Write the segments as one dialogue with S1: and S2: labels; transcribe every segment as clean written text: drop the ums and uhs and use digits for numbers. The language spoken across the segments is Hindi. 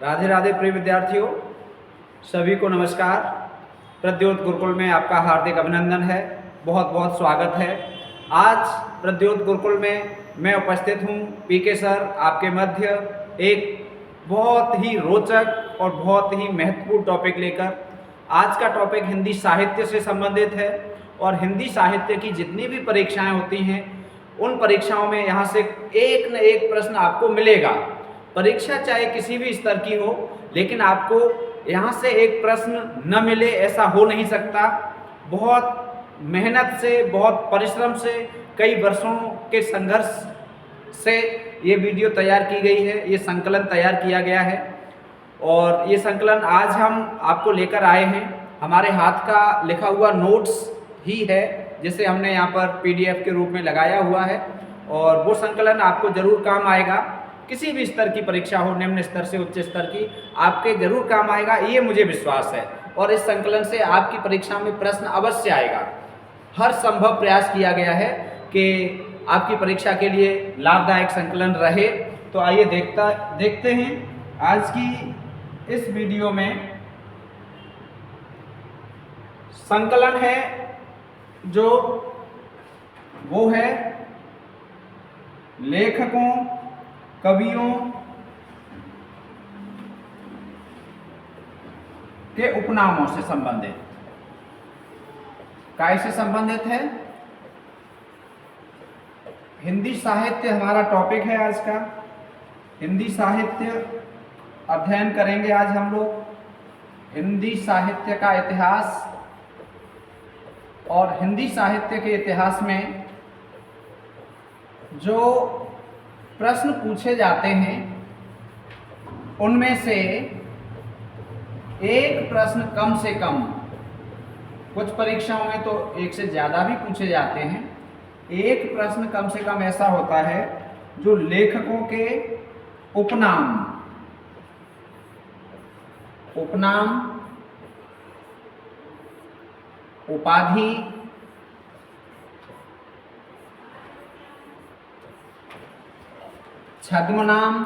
S1: राधे राधे प्रिय विद्यार्थियों, सभी को नमस्कार। प्रद्योत गुरुकुल में आपका हार्दिक अभिनंदन है, बहुत बहुत स्वागत है। आज प्रद्योत गुरुकुल में मैं उपस्थित हूँ पीके सर आपके मध्य एक बहुत ही रोचक और बहुत ही महत्वपूर्ण टॉपिक लेकर। आज का टॉपिक हिंदी साहित्य से संबंधित है और हिंदी साहित्य की जितनी भी परीक्षाएं होती हैं उन परीक्षाओं में यहाँ से एक न एक प्रश्न आपको मिलेगा। परीक्षा चाहे किसी भी स्तर की हो, लेकिन आपको यहाँ से एक प्रश्न न मिले ऐसा हो नहीं सकता। बहुत मेहनत से, बहुत परिश्रम से, कई वर्षों के संघर्ष से ये वीडियो तैयार की गई है, ये संकलन तैयार किया गया है और ये संकलन आज हम आपको लेकर आए हैं। हमारे हाथ का लिखा हुआ नोट्स ही है जिसे हमने यहाँ पर पीडीएफ के रूप में लगाया हुआ है और वो संकलन आपको ज़रूर काम आएगा। किसी भी स्तर की परीक्षा हो, निम्न स्तर से उच्च स्तर की, आपके जरूर काम आएगा, ये मुझे विश्वास है। और इस संकलन से आपकी परीक्षा में प्रश्न अवश्य आएगा। हर संभव प्रयास किया गया है कि आपकी परीक्षा के लिए लाभदायक संकलन रहे। तो आइए देखते हैं आज की इस वीडियो में। संकलन है जो वो है लेखकों, कवियों के उपनामों से संबंधित। काय से संबंधित है? हिंदी साहित्य हमारा टॉपिक है आज का। हिंदी साहित्य अध्ययन करेंगे आज हम लोग। हिंदी साहित्य का इतिहास और हिंदी साहित्य के इतिहास में जो प्रश्न पूछे जाते हैं उनमें से एक प्रश्न कम से कम, कुछ परीक्षाओं में तो एक से ज़्यादा भी पूछे जाते हैं, एक प्रश्न कम से कम ऐसा होता है जो लेखकों के उपनाम, उपाधि, छद्मनाम,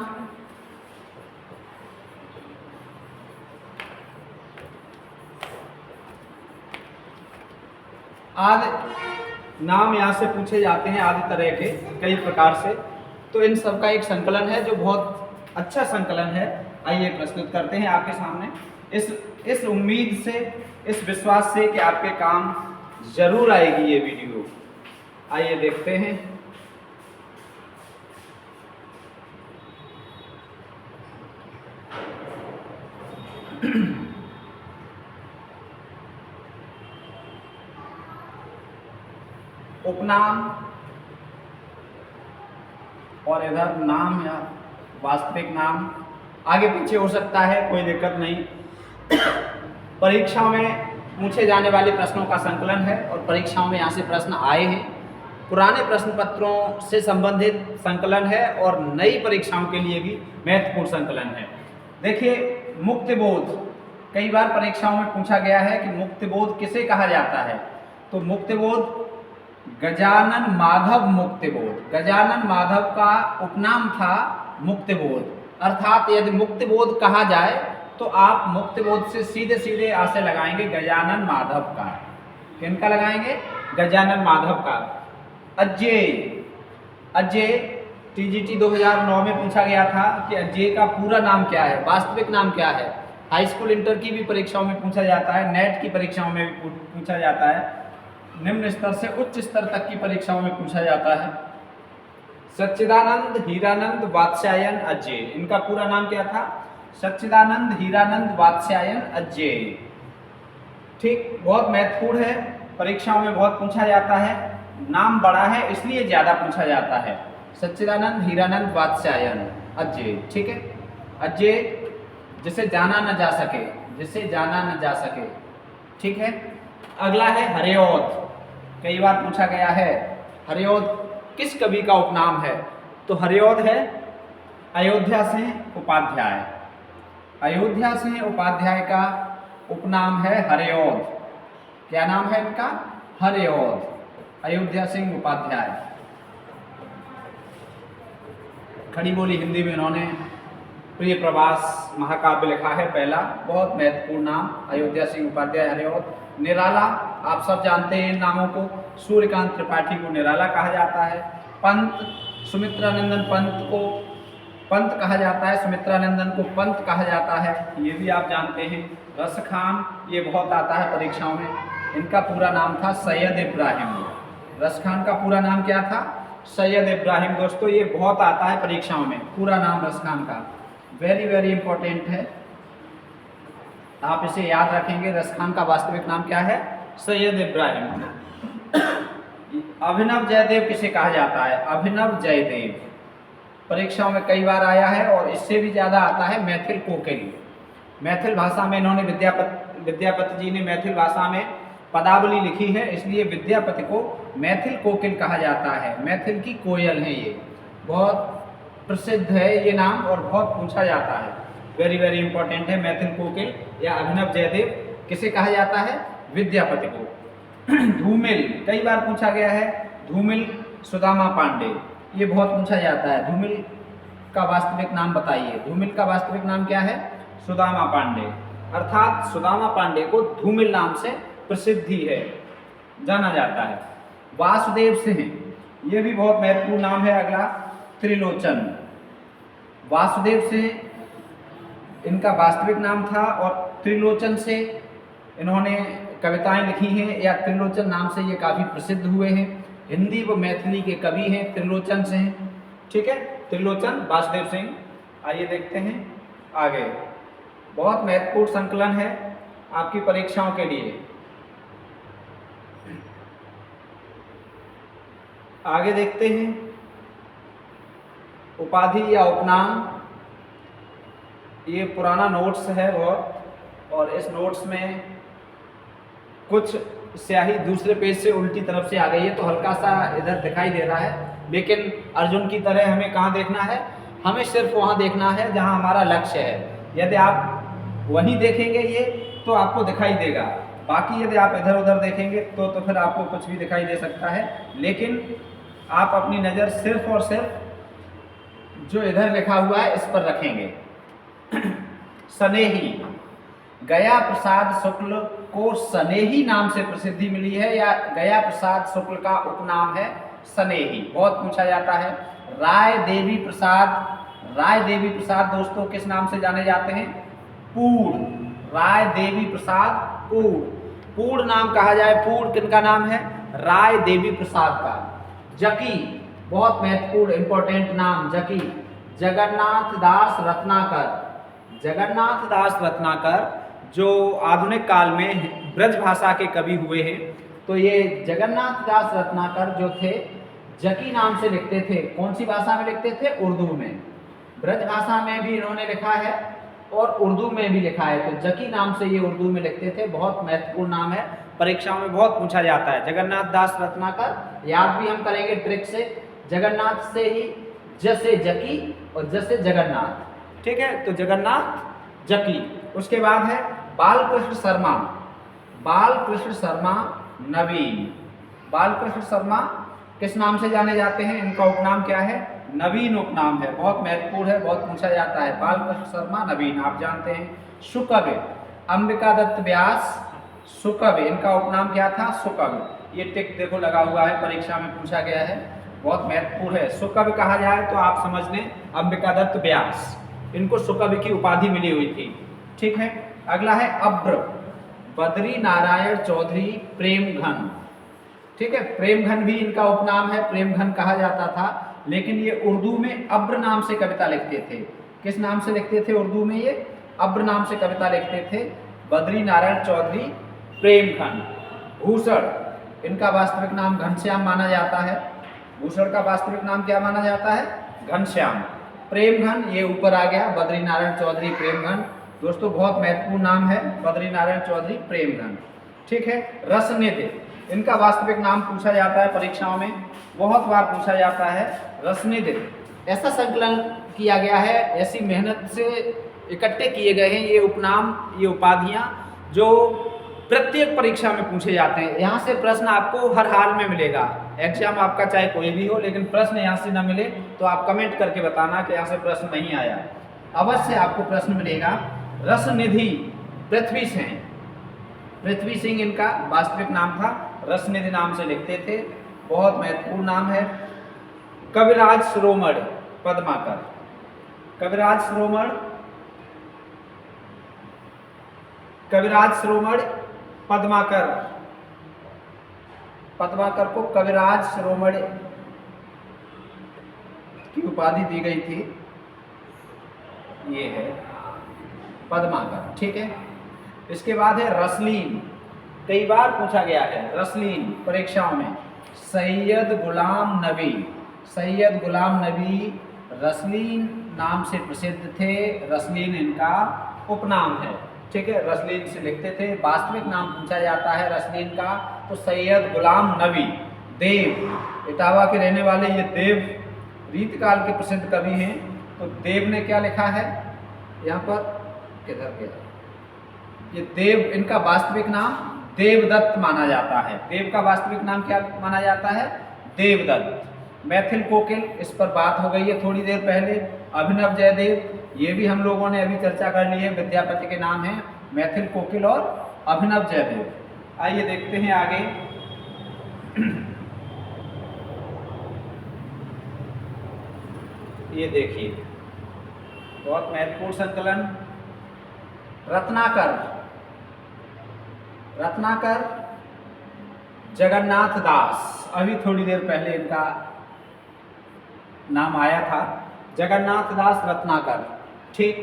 S1: आदि नाम यहाँ से पूछे जाते हैं, आदि तरह के कई प्रकार से। तो इन सब का एक संकलन है जो बहुत अच्छा संकलन है। आइए प्रस्तुत करते हैं आपके सामने इस उम्मीद से, इस विश्वास से कि आपके काम जरूर आएगी ये वीडियो। आइए देखते हैं। उपनाम और इधर नाम या वास्तविक नाम आगे पीछे हो सकता है, कोई दिक्कत नहीं। परीक्षाओं में पूछे जाने वाले प्रश्नों का संकलन है और परीक्षाओं में यहाँ से प्रश्न आए हैं। पुराने प्रश्न पत्रों से संबंधित संकलन है और नई परीक्षाओं के लिए भी महत्वपूर्ण संकलन है। देखिए, मुक्तिबोध कई बार परीक्षाओं में पूछा गया है कि मुक्तिबोध किसे कहा जाता है। तो मुक्तिबोध गजानन माधव मुक्तिबोध, गजानन माधव का उपनाम था मुक्तिबोध। अर्थात यदि मुक्तिबोध कहा जाए तो आप मुक्तिबोध से सीधे सीधे आसे लगाएंगे गजानन माधव का। किनका लगाएंगे? गजानन माधव का। अज्जेय टीजीटी 2009 में पूछा गया था कि अज्जेय का पूरा नाम क्या है, वास्तविक नाम क्या है। हाई स्कूल, इंटर की भी परीक्षाओं में पूछा जाता है, नेट की परीक्षाओं में भी पूछा जाता है, निम्न स्तर से उच्च स्तर तक की परीक्षाओं में पूछा जाता है। सच्चिदानंद हीरानंद वात्स्यायन अज्जेय, इनका पूरा नाम क्या था? सच्चिदानंद हीरानंद वात्स्यायन अज्जेय। ठीक, बहुत महत्वपूर्ण है, परीक्षाओं में बहुत पूछा जाता है। नाम बड़ा है इसलिए ज़्यादा पूछा जाता है। सच्चिदानंद हीरानंद वात्स्यायन अज्जेय। ठीक है, अज्जेय जिसे जाना न जा सके, जिसे जाना न जा सके। ठीक है, अगला है हरिऔध। कई बार पूछा गया है हरिऔध किस कवि का उपनाम है। तो हरिऔध है अयोध्या सिंह उपाध्याय। अयोध्या सिंह उपाध्याय का उपनाम है हरिऔध। क्या नाम है इनका? हरिऔध, अयोध्या सिंह उपाध्याय। खड़ी बोली हिंदी में इन्होंने प्रिय प्रवास महाकाव्य लिखा है पहला, बहुत महत्वपूर्ण नाम अयोध्या सिंह उपाध्याय हरिऔध। निराला आप सब जानते हैं इन नामों को, सूर्यकांत त्रिपाठी को निराला कहा जाता है। पंत सुमित्रानंदन पंत को पंत कहा जाता है, सुमित्रानंदन को पंत कहा जाता है, ये भी आप जानते हैं। रसखान ये बहुत आता है परीक्षाओं में, इनका पूरा नाम था सैयद इब्राहिम। रसखान का पूरा नाम क्या था? सैयद इब्राहिम। दोस्तों ये बहुत आता है परीक्षाओं में, पूरा नाम रसखान का, वेरी वेरी इंपॉर्टेंट है, आप इसे याद रखेंगे। रसखान का वास्तविक नाम क्या है? सैयद इब्राहिम। अभिनव जयदेव किसे कहा जाता है? अभिनव जयदेव परीक्षाओं में कई बार आया है, और इससे भी ज़्यादा आता है मैथिल कोकिल। मैथिल भाषा में इन्होंने विद्यापति जी ने मैथिल भाषा में पदावली लिखी है, इसलिए विद्यापति को मैथिल कोकिल कहा जाता है। मैथिल की कोयल है ये, बहुत प्रसिद्ध है ये नाम और बहुत पूछा जाता है, वेरी वेरी इंपॉर्टेंट है। मैथिल कोकिल या अभिनव जयदेव किसे कहा जाता है? विद्यापति को। धूमिल कई बार पूछा गया है, धूमिल सुदामा पांडे, ये बहुत पूछा जाता है। धूमिल का वास्तविक नाम बताइए। धूमिल का वास्तविक नाम क्या है? सुदामा पांडे, अर्थात सुदामा पांडे को धूमिल नाम से प्रसिद्धि है, जाना जाता है। वासुदेव सिंह ये भी बहुत महत्वपूर्ण नाम है। अगला त्रिलोचन, वासुदेव सिंह इनका वास्तविक नाम था, और त्रिलोचन से इन्होंने कविताएं लिखी हैं, या त्रिलोचन नाम से ये काफ़ी प्रसिद्ध हुए हैं। हिंदी व मैथिली के कवि हैं त्रिलोचन सिंह, ठीक है, त्रिलोचन वासुदेव सिंह। आइए देखते हैं आगे, बहुत महत्वपूर्ण संकलन है आपकी परीक्षाओं के लिए। आगे देखते हैं उपाधि या उपनाम, ये पुराना नोट्स है बहुत, और इस नोट्स में कुछ स्याही दूसरे पेज से उल्टी तरफ से आ गई है, तो हल्का सा इधर दिखाई दे रहा है, लेकिन अर्जुन की तरह हमें कहाँ देखना है? हमें सिर्फ वहाँ देखना है जहाँ हमारा लक्ष्य है। यदि आप वहीं देखेंगे ये तो आपको दिखाई देगा, बाकी यदि आप इधर उधर देखेंगे तो फिर आपको कुछ भी दिखाई दे सकता है। लेकिन आप अपनी नज़र सिर्फ और सिर्फ जो इधर लिखा हुआ है इस पर रखेंगे। सनेही, गया प्रसाद शुक्ल को सनेही नाम से प्रसिद्धि मिली है, या गया प्रसाद शुक्ल का उपनाम है सनेही, बहुत पूछा जाता है। राय देवी प्रसाद, राय देवी प्रसाद दोस्तों किस नाम से जाने जाते हैं? पूर्ण, राय देवी प्रसाद पूर्ण, पूर्ण नाम कहा जाए। पूर्ण किनका नाम है? राय देवी प्रसाद का। जकी, बहुत महत्वपूर्ण इंपॉर्टेंट नाम, जकी जगन्नाथ दास रत्नाकर। जगन्नाथ दास रत्नाकर जो आधुनिक काल में ब्रज भाषा के कवि हुए हैं, तो ये जगन्नाथ दास रत्नाकर जो थे जकी नाम से लिखते थे। कौन सी भाषा में लिखते थे? उर्दू में। ब्रज भाषा में भी इन्होंने लिखा है और उर्दू में भी लिखा है, तो जकी नाम से ये उर्दू में लिखते थे, बहुत महत्वपूर्ण नाम है, परीक्षाओं में बहुत पूछा जाता है। जगन्नाथ दास रत्नाकर याद भी हम करेंगे ट्रिक से, जगन्नाथ से ही जैसे जकी और जैसे जगन्नाथ, ठीक है, तो जगन्नाथ जकी। उसके बाद है बालकृष्ण शर्मा, बालकृष्ण शर्मा नवीन। बालकृष्ण शर्मा किस नाम से जाने जाते हैं? इनका उपनाम क्या है? नवीन उपनाम है, बहुत महत्वपूर्ण है, बहुत पूछा जाता है। बालकृष्ण शर्मा नवीन आप जानते हैं। सुकवि, अंबिका दत्त व्यास सुकवि, इनका उपनाम क्या था? सुकवि। ये टिक देखो लगा हुआ है, परीक्षा में पूछा गया है, बहुत महत्वपूर्ण है। सुकवि कहा जाए तो आप समझ लें अंबिका दत्त व्यास, इनको सुकवि की उपाधि मिली हुई थी, ठीक है। अगला है अब्र, बद्री नारायण चौधरी प्रेमघन, ठीक है, प्रेमघन भी इनका उपनाम है, प्रेमघन कहा जाता था, लेकिन ये उर्दू में अब्र नाम से कविता लिखते थे। किस नाम से लिखते थे उर्दू में? ये अब्र नाम से कविता लिखते थे। बद्री नारायण चौधरी प्रेमघन। भूषण, इनका वास्तविक नाम घनश्याम माना जाता है। भूषण का वास्तविक नाम क्या माना जाता है? घनश्याम। प्रेमघन ये ऊपर आ गया, बद्री नारायण चौधरी प्रेमघन, दोस्तों बहुत महत्वपूर्ण नाम है बद्री नारायण चौधरी प्रेमघन, ठीक है। रसनिधि, इनका वास्तविक नाम पूछा जाता है परीक्षाओं में, बहुत बार पूछा जाता है। रसनिधि ऐसा संकलन किया गया है, ऐसी मेहनत से इकट्ठे किए गए हैं ये उपनाम, ये उपाधियाँ जो प्रत्येक परीक्षा में पूछे जाते हैं। यहाँ से प्रश्न आपको हर हाल में मिलेगा, एग्जाम आपका चाहे कोई भी हो, लेकिन प्रश्न यहाँ से ना मिले तो आप कमेंट करके बताना कि यहाँ से प्रश्न नहीं आया। अवश्य आपको प्रश्न मिलेगा। रसनिधि पृथ्वी सिंह, पृथ्वी सिंह इनका वास्तविक नाम था, रसनिधि नाम से लिखते थे, बहुत महत्वपूर्ण नाम है। कविराज शिरोमणि पद्माकर, कविराज शिरोमणि, कविराज शिरोमणि पद्माकर, पद्माकर को कविराज शिरोमणि की उपाधि दी गई थी, ये है पद्माकर, ठीक है। इसके बाद है रसलीन, कई बार पूछा गया है रसलीन परीक्षाओं में। सैयद गुलाम नबी, सैयद गुलाम नबी रसलीन नाम से प्रसिद्ध थे, रसलीन इनका उपनाम है, ठीक है, रसलीन से लिखते थे। वास्तविक नाम पूछा जाता है रसलीन का तो सैयद गुलाम नबी, देव, इटावा के रहने वाले ये देव रीतकाल के प्रसिद्ध कवि हैं। तो देव ने क्या लिखा है यहाँ पर, किधर गया ये देव, इनका वास्तविक नाम देवदत्त माना जाता है। देव का वास्तविक नाम क्या माना जाता है, देवदत्त। मैथिल कोकिल, इस पर बात हो गई है थोड़ी देर पहले। अभिनव जयदेव, ये भी हम लोगों ने अभी चर्चा कर ली है, विद्यापति के नाम है मैथिल कोकिल और अभिनव जयदेव। आइए देखते हैं आगे। ये देखिए बहुत महत्वपूर्ण संकलन, रत्नाकर, रत्नाकर जगन्नाथ दास, अभी थोड़ी देर पहले इनका नाम आया था, जगन्नाथ दास रत्नाकर, ठीक।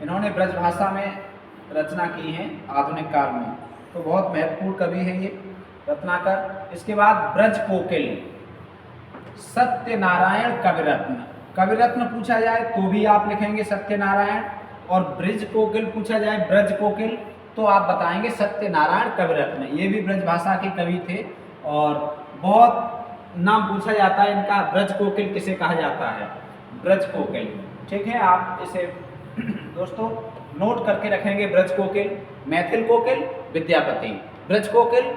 S1: इन्होंने ब्रजभाषा में रचना की है आधुनिक काल में, तो बहुत महत्वपूर्ण कवि हैं ये रत्नाकर। इसके बाद ब्रज कोकिल, सत्यनारायण कविरत्न, कविरत्न पूछा जाए तो भी आप लिखेंगे सत्यनारायण, और ब्रज कोकिल पूछा जाए ब्रज कोकिल तो आप बताएंगे सत्यनारायण कविरत्न। ये भी ब्रजभाषा के कवि थे और बहुत नाम पूछा जाता है इनका। ब्रज कोकिल किसे कहा जाता है, ब्रज कोकिल, ठीक है। आप इसे दोस्तों नोट करके रखेंगे, ब्रज कोकिल, मैथिल कोकिल विद्यापति, ब्रज कोकिल,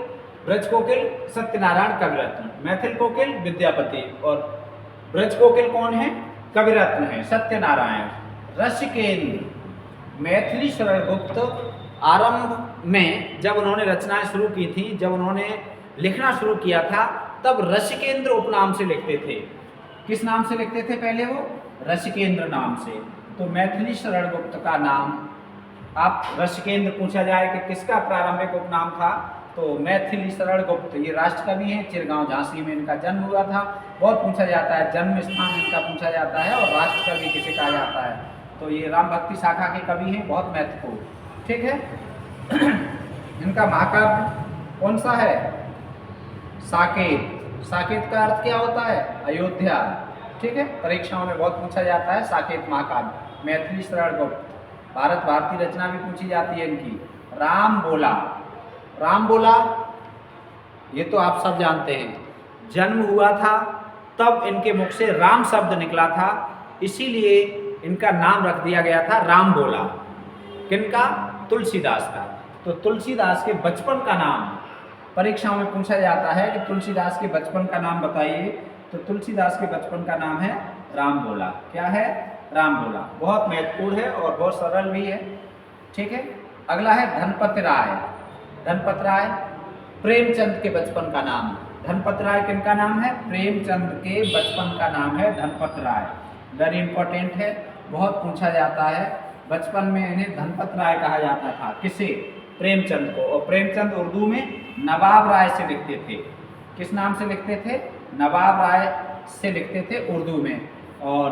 S1: ब्रज कोकिल सत्यनारायण कविरत्न, मैथिल कोकिल विद्यापति, और ब्रज कोकिल कौन है, कविरत्न है सत्यनारायण। रसिकेंद्र, मैथिली शरण गुप्त आरंभ में जब उन्होंने रचनाएं शुरू की थी, जब उन्होंने लिखना शुरू किया था, तब रसिकेंद्र उपनाम से लिखते थे। किस नाम से लिखते थे पहले वो, रसिकेंद्र नाम से। तो मैथिली शरण गुप्त का नाम, आप रसिकेंद्र पूछा जाए कि किसका प्रारंभिक उपनाम था, तो मैथिली शरण गुप्त, ये राष्ट्रकवि हैं, चिरगांव झांसी में इनका जन्म हुआ था। बहुत पूछा जाता है, जन्म स्थान इनका पूछा जाता है, और राष्ट्रकवि किसे कहा जाता है, तो ये राम भक्ति शाखा के कवि हैं, बहुत महत्वपूर्ण, ठीक है। इनका महाकाव्य कौन सा है, साकेत, साकेत का अर्थ क्या होता है, अयोध्या, ठीक है, परीक्षाओं में बहुत पूछा जाता है साकेत महाकाव्य। मैथिली शरण गुप्त, भारत भारती रचना भी पूछी जाती है इनकी। राम बोला, राम बोला ये तो आप सब जानते हैं, जन्म हुआ था तब इनके मुख से राम शब्द निकला था, इसीलिए इनका नाम रख दिया गया था राम बोला। किनका, तुलसीदास का। तो तुलसीदास के बचपन का नाम परीक्षाओं में पूछा जाता है कि तुलसीदास के बचपन का नाम बताइए, तो तुलसीदास के बचपन का नाम है राम बोला। क्या है, राम बोला। बहुत महत्वपूर्ण है और बहुत सरल भी है, ठीक है। अगला है धनपत राय, धनपत राय प्रेमचंद के बचपन का नाम। धनपत राय किनका नाम है, प्रेमचंद के बचपन का नाम है धनपत राय। वेरी इंपॉर्टेंट है, बहुत पूछा जाता है। बचपन में इन्हें धनपत राय कहा जाता था, किसे, प्रेमचंद को। और प्रेमचंद उर्दू में नवाब राय से लिखते थे। किस नाम से लिखते थे, नवाब राय से लिखते थे उर्दू में। और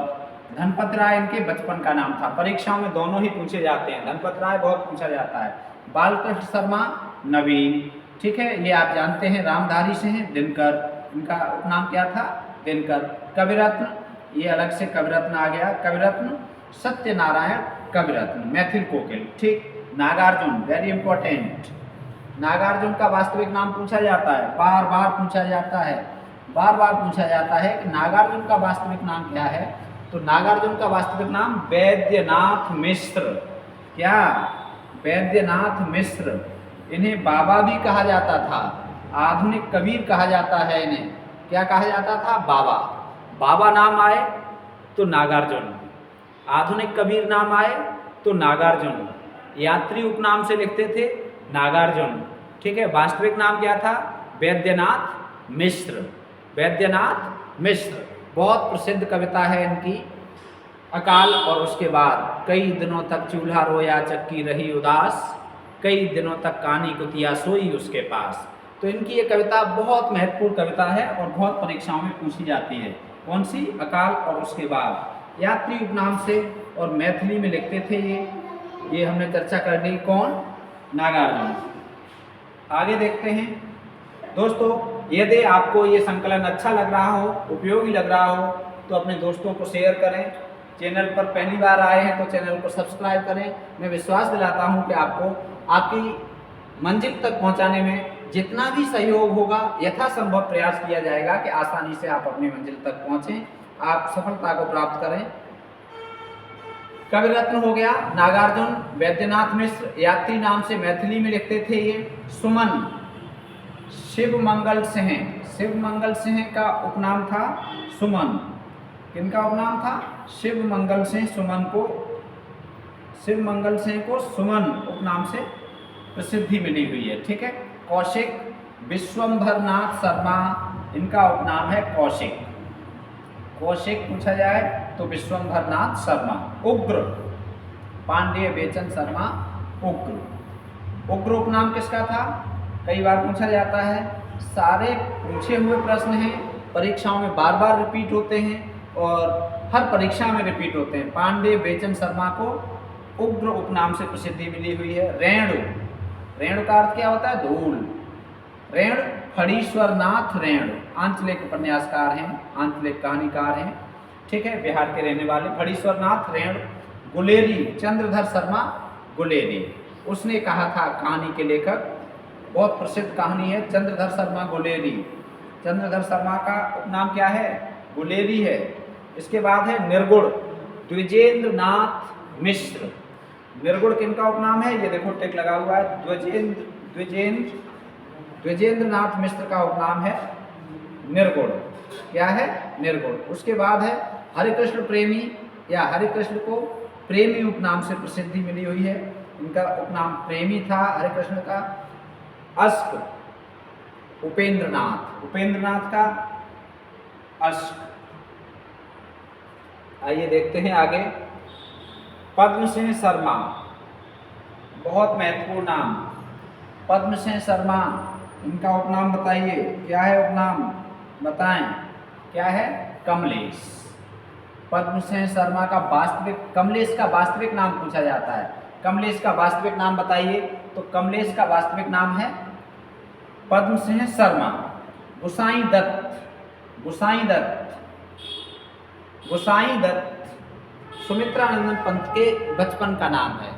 S1: धनपत राय इनके बचपन का नाम था। परीक्षाओं में दोनों ही पूछे जाते हैं, धनपत राय बहुत पूछा जाता है। बालकृष्ण शर्मा नवीन, ठीक है, ये आप जानते हैं, रामधारी से हैं। दिनकर, इनका उपनाम क्या था, दिनकर। कविरत्न, ये अलग से कविरत्न आ गया, कविरत्न सत्यनारायण कविरत्न, मैथिल कोकिल, ठीक। नागार्जुन, वेरी इंपॉर्टेंट, नागार्जुन का वास्तविक नाम पूछा जाता है, बार बार पूछा जाता है, बार बार पूछा जाता है कि नागार्जुन का वास्तविक नाम क्या है। तो नागार्जुन का वास्तविक नाम वैद्यनाथ मिश्र। क्या, वैद्यनाथ मिश्र। इन्हें बाबा भी कहा जाता था, आधुनिक कबीर कहा जाता है इन्हें। क्या कहा जाता था, बाबा। बाबा नाम आए तो नागार्जुन, आधुनिक कबीर नाम आए तो नागार्जुन। यात्री उपनाम से लिखते थे नागार्जुन। ठीक है, वास्तविक नाम क्या था? वैद्यनाथ मिश्र। वैद्यनाथ मिश्र बहुत प्रसिद्ध कविता है इनकी। अकाल और उसके बाद कई दिनों तक चूल्हा रोया चक्की रही उदास, कई दिनों तक कानी कुतिया सोई उसके पास। तो इनकी ये कविता बहुत महत्वपूर्ण कविता है और बहुत परीक्षाओं में पूछी जाती है। कौन सी? अकाल और उसके बाद। यात्री उपनाम से और मैथिली में लिखते थे ये हमने चर्चा कर ली। कौन? नागार्जुन। आगे देखते हैं दोस्तों। यदि आपको ये संकलन अच्छा लग रहा हो, उपयोगी लग रहा हो, तो अपने दोस्तों को शेयर करें। चैनल पर पहली बार आए हैं तो चैनल को सब्सक्राइब करें। मैं विश्वास दिलाता हूं कि आपको आपकी मंजिल तक पहुंचाने में जितना भी सहयोग होगा यथासंभव प्रयास किया जाएगा कि आसानी से आप अपनी मंजिल तक पहुंचें, आप सफलता को प्राप्त करें। कवि रत्न हो गया नागार्जुन, वैद्यनाथ मिश्र। यात्री नाम से मैथिली में लिखते थे ये सुमन। शिव मंगल सिंह, शिव मंगल सिंह का उपनाम था सुमन। किनका उपनाम था? शिव मंगल सिंह। शिव मंगल सिंह को सुमन उपनाम से प्रसिद्धि मिली हुई है। ठीक है। कौशिक, विश्वंभरनाथ शर्मा, इनका उपनाम है कौशिक। कौशिक पूछा जाए तो विश्वंभरनाथ शर्मा। उग्र, पांडेय बेचन शर्मा उग्र। उग्र उपनाम किसका था? कई बार पूछा जाता है। सारे पूछे हुए प्रश्न हैं, परीक्षाओं में बार बार रिपीट होते हैं और हर परीक्षा में रिपीट होते हैं। पांडेय बेचन शर्मा को उग्र उपनाम से प्रसिद्धि मिली हुई है। रेणु, रेणु का अर्थ क्या होता है? धूल। रेणु, फणीश्वरनाथ रेणु आंचलिक उपन्यासकार हैं, आंचलिक कहानीकार हैं। ठीक है, बिहार के रहने वाले। फणीश्वरनाथ रेणु। गुलेरी, चंद्रधर शर्मा गुलेरी। उसने कहा था, कहानी के लेखक, बहुत प्रसिद्ध कहानी है चंद्रधर शर्मा गुलेरी। चंद्रधर शर्मा का उपनाम क्या है? गुलेरी है। इसके बाद है निर्गुण, द्विजेंद्र नाथ मिश्र। निर्गुण किनका उपनाम है? ये देखो टिक लगा हुआ है। द्विजेंद्र नाथ मिश्र का उपनाम है निर्गुण। क्या है? निर्गुण। उसके बाद है हरिकृष्ण प्रेमी, या हरिकृष्ण को प्रेमी उपनाम से प्रसिद्धि मिली हुई है। इनका उपनाम प्रेमी था हरिकृष्ण का। अश्क, उपेंद्रनाथ, उपेंद्रनाथ का अश्क। आइए देखते हैं आगे। पद्म सिंह शर्मा, बहुत महत्वपूर्ण नाम। पद्म सिंह शर्मा, इनका उपनाम बताइए। क्या है उपनाम? बताएं। क्या है? कमलेश। पद्म सिंह शर्मा का वास्तविक, कमलेश का वास्तविक नाम पूछा जाता है। कमलेश का वास्तविक नाम बताइए। तो कमलेश का वास्तविक नाम है पद्म सिंह शर्मा। गुसाई दत्त, गुसाई दत्त, गुसाई दत्त सुमित्रा नंदन पंत के बचपन का नाम है।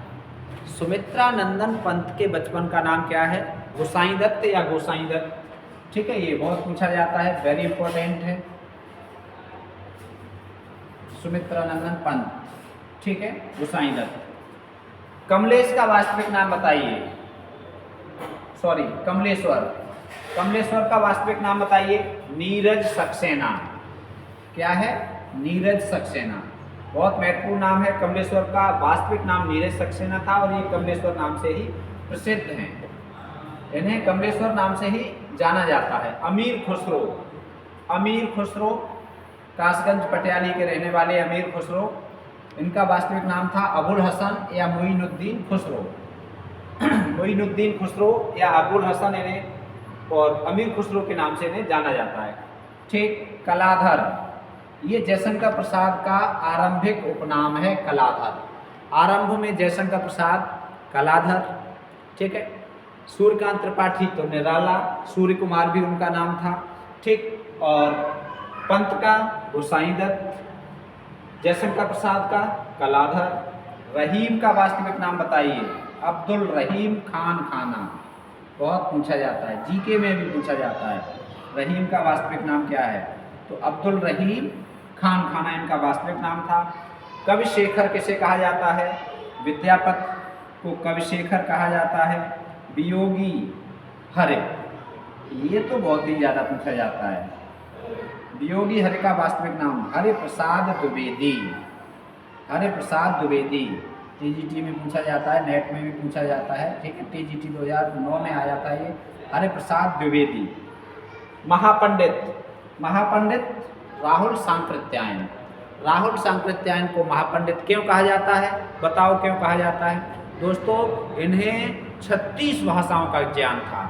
S1: सुमित्रा नंदन पंत के बचपन का नाम क्या है? गुसाई दत्त या गोसाई दत्त। ठीक है, ये बहुत पूछा जाता है, वेरी इंपॉर्टेंट है। सुमित्रा नंदन पंत, ठीक है, गोसाई दत्त। कमलेश का वास्तविक नाम बताइए। सॉरी, कमलेश्वर, कमलेश्वर का वास्तविक नाम बताइए। नीरज सक्सेना। क्या है? नीरज सक्सेना। बहुत महत्वपूर्ण नाम है। कमलेश्वर का वास्तविक नाम नीरज सक्सेना था और ये कमलेश्वर नाम से ही प्रसिद्ध हैं। इन्हें कमलेश्वर नाम से ही जाना जाता है। अमीर खुसरो, अमीर खुसरो कासगंज पटियाली के रहने वाले अमीर खुसरो, इनका वास्तविक नाम था अबुल हसन या मोइनुद्दीन खुसरो। मोइनुद्दीन खुसरो या अबुल हसन इन्हें, और अमीर खुसरो के नाम से इन्हें जाना जाता है। ठीक। कलाधर, ये जयशंकर प्रसाद का आरंभिक उपनाम है कलाधर। आरंभ में जयशंकर प्रसाद कलाधर। ठीक है। सूर्यकांत त्रिपाठी तो निराला, सूर्य कुमार भी उनका नाम था। ठीक। और पंत का गोसाई दत्त, जयशंकर प्रसाद का कलाधर। रहीम का वास्तविक नाम बताइए। अब्दुल रहीम खान खाना, बहुत पूछा जाता है, जीके में भी पूछा जाता है। रहीम का वास्तविक नाम क्या है? तो अब्दुल रहीम खान खाना इनका वास्तविक नाम था। कवि शेखर किसे कहा जाता है? विद्यापत को कवि शेखर कहा जाता है। वियोगी हरे, ये तो बहुत ही ज़्यादा पूछा जाता है। वियोगी हरे का वास्तविक नाम हरि प्रसाद द्विवेदी। हरि प्रसाद द्विवेदी। टीजीटी में पूछा जाता है, नेट में भी पूछा जाता है, ठीक है। टीजीटी 2009 में आया था ये। हरि प्रसाद द्विवेदी। महापंडित, महापंडित राहुल सांकृत्यायन। राहुल सांकृत्यायन को महापंडित क्यों कहा जाता है, बताओ क्यों कहा जाता है? दोस्तों, इन्हें 36 भाषाओं का ज्ञान था।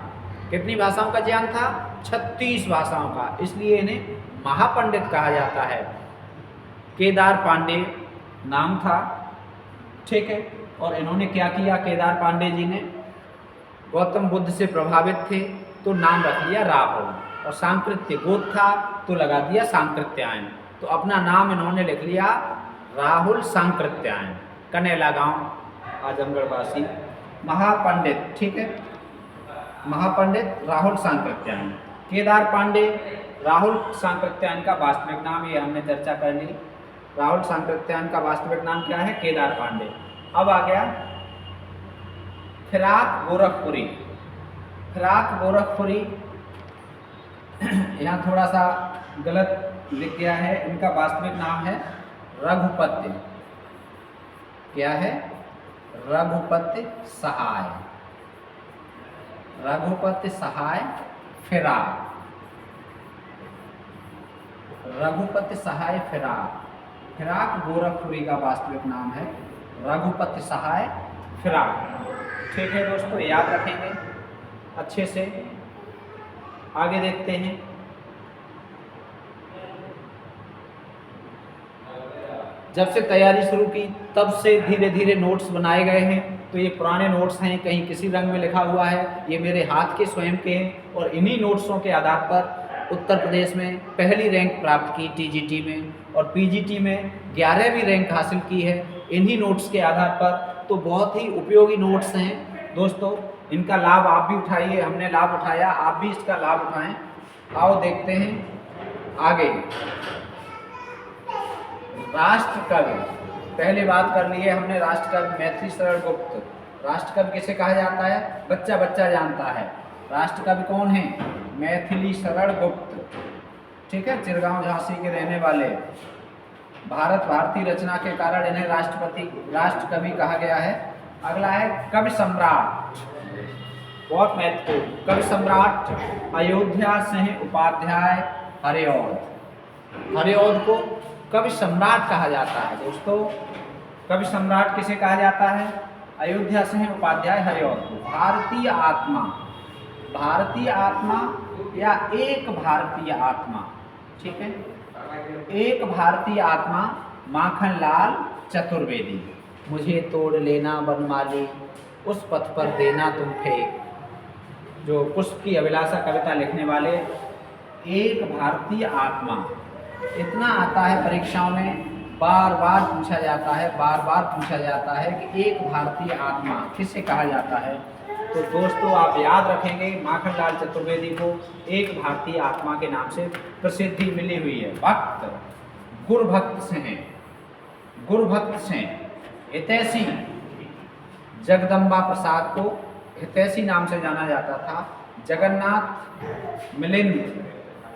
S1: कितनी भाषाओं का ज्ञान था? 36 भाषाओं का, इसलिए इन्हें महापंडित कहा जाता है। केदार पांडे नाम था, ठीक है। और इन्होंने क्या किया? केदार पांडे जी ने गौतम बुद्ध से प्रभावित थे तो नाम रख लिया राहुल, और सांकृत्य गोत्र था तो लगा दिया सांकृत्यायन। तो अपना नाम इन्होंने लिख लिया राहुल सांकृत्यायन। कनेला गांव, आजमगढ़ वासी। महापंडित, ठीक है, महापंडित राहुल सांकृत्यायन। केदार पांडे राहुल सांकृत्यायन का वास्तविक नाम, ये हमने चर्चा कर ली। राहुल सांकृत्यायन का वास्तविक नाम क्या है? केदार पांडे। अब आ गया फिराक गोरखपुरी। फिराक गोरखपुरी यहाँ थोड़ा सा गलत लिख गया है, इनका वास्तविक नाम है रघुपति। क्या है? रघुपति सहाय। रघुपति सहाय फिराक। रघुपति सहाय फिराक। फिराक गोरखपुरी का वास्तविक नाम है रघुपति सहाय फिराक। ठीक है दोस्तों, याद रखेंगे अच्छे से। आगे देखते हैं। जब से तैयारी शुरू की तब से धीरे धीरे नोट्स बनाए गए हैं। तो ये पुराने नोट्स हैं, कहीं किसी रंग में लिखा हुआ है, ये मेरे हाथ के स्वयं के हैं। और इन्हीं नोट्सों के आधार पर उत्तर प्रदेश में पहली रैंक प्राप्त की टीजीटी में, और पीजीटी में 11वीं रैंक हासिल की है इन्हीं नोट्स के आधार पर। तो बहुत ही उपयोगी नोट्स हैं दोस्तों, इनका लाभ आप भी उठाइए। हमने लाभ उठाया, आप भी इसका लाभ उठाएं। आओ देखते हैं आगे। राष्ट्रकवि, पहले बात कर ली है हमने राष्ट्रकवि मैथिली शरण गुप्त। राष्ट्रकवि किसे कहा जाता है? बच्चा बच्चा जानता है। राष्ट्रकवि कौन है? मैथिली शरण गुप्त, ठीक है, चिरगांव झांसी के रहने वाले। भारतीय रचना के कारण इन्हें राष्ट्रकवि कहा गया है। अगला है कवि सम्राट, बहुत महत्वपूर्ण। कवि सम्राट अयोध्या सिंह उपाध्याय हरिऔध। हरिऔध को कवि सम्राट कहा जाता है दोस्तों। कवि सम्राट किसे कहा जाता है? अयोध्या सिंह उपाध्याय हरिऔध को। भारतीय आत्मा, भारतीय आत्मा या एक भारतीय आत्मा, ठीक है, एक भारतीय आत्मा माखनलाल चतुर्वेदी। मुझे तोड़ लेना बनमाली, उस पथ पर देना तुम फेंक। जो पुष्प की अभिलाषा कविता लिखने वाले। एक भारतीय आत्मा, इतना आता है परीक्षाओं में, बार बार पूछा जाता है, बार बार पूछा जाता है कि एक भारतीय आत्मा किसे कहा जाता है। तो दोस्तों आप याद रखेंगे, माखनलाल चतुर्वेदी को एक भारतीय आत्मा के नाम से प्रसिद्धि मिली हुई है। भक्त, गुरुभक्त से हैं, गुरुभक्त से। हितैषी, जगदम्बा प्रसाद को हितैषी नाम से जाना जाता था। जगन्नाथ मिलिंद,